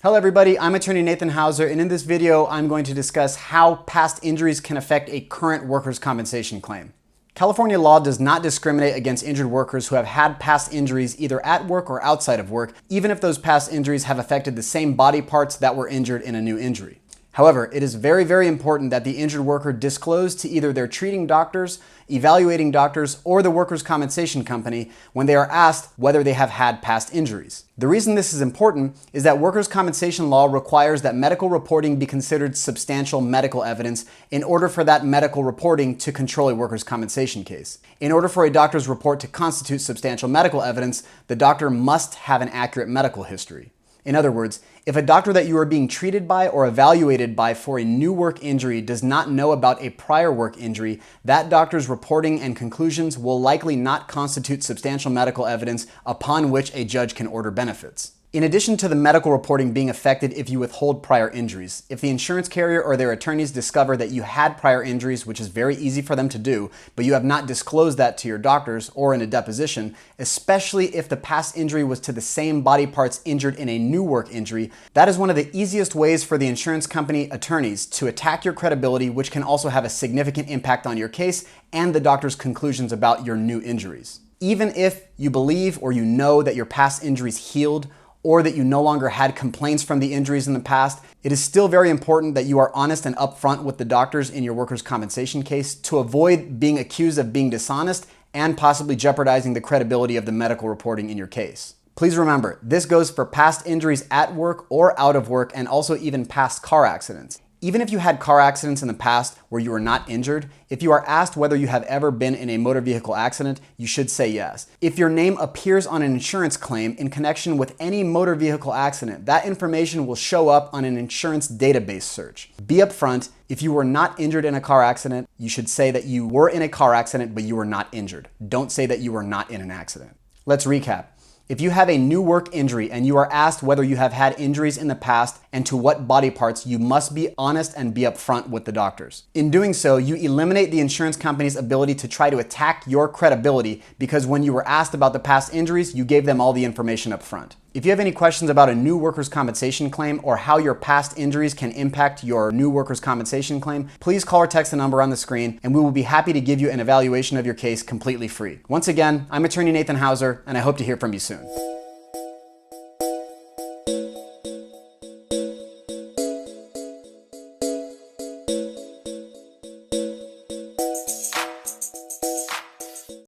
Hello everybody, I'm attorney Nathan Hauser, and in this video I'm going to discuss how past injuries can affect a current workers' compensation claim. California law does not discriminate against injured workers who have had past injuries either at work or outside of work, even if those past injuries have affected the same body parts that were injured in a new injury. However, it is very, very important that the injured worker disclose to either their treating doctors, evaluating doctors, or the workers' compensation company when they are asked whether they have had past injuries. The reason this is important is that workers' compensation law requires that medical reporting be considered substantial medical evidence in order for that medical reporting to control a workers' compensation case. In order for a doctor's report to constitute substantial medical evidence, the doctor must have an accurate medical history. In other words, if a doctor that you are being treated by or evaluated by for a new work injury does not know about a prior work injury, that doctor's reporting and conclusions will likely not constitute substantial medical evidence upon which a judge can order benefits. In addition to the medical reporting being affected if you withhold prior injuries, if the insurance carrier or their attorneys discover that you had prior injuries, which is very easy for them to do, but you have not disclosed that to your doctors or in a deposition, especially if the past injury was to the same body parts injured in a new work injury, that is one of the easiest ways for the insurance company attorneys to attack your credibility, which can also have a significant impact on your case and the doctor's conclusions about your new injuries. Even if you believe or you know that your past injuries healed, or that you no longer had complaints from the injuries in the past, it is still very important that you are honest and upfront with the doctors in your workers' compensation case to avoid being accused of being dishonest and possibly jeopardizing the credibility of the medical reporting in your case. Please remember, this goes for past injuries at work or out of work, and also even past car accidents. Even if you had car accidents in the past where you were not injured, if you are asked whether you have ever been in a motor vehicle accident, you should say yes. If your name appears on an insurance claim in connection with any motor vehicle accident, that information will show up on an insurance database search. Be upfront. If you were not injured in a car accident, you should say that you were in a car accident, but you were not injured. Don't say that you were not in an accident. Let's recap. If you have a new work injury and you are asked whether you have had injuries in the past and to what body parts, you must be honest and be upfront with the doctors. In doing so, you eliminate the insurance company's ability to try to attack your credibility, because when you were asked about the past injuries, you gave them all the information up front. If you have any questions about a new workers' compensation claim or how your past injuries can impact your new workers' compensation claim, please call or text the number on the screen and we will be happy to give you an evaluation of your case completely free. Once again, I'm attorney Nathan Hauser, and I hope to hear from you soon.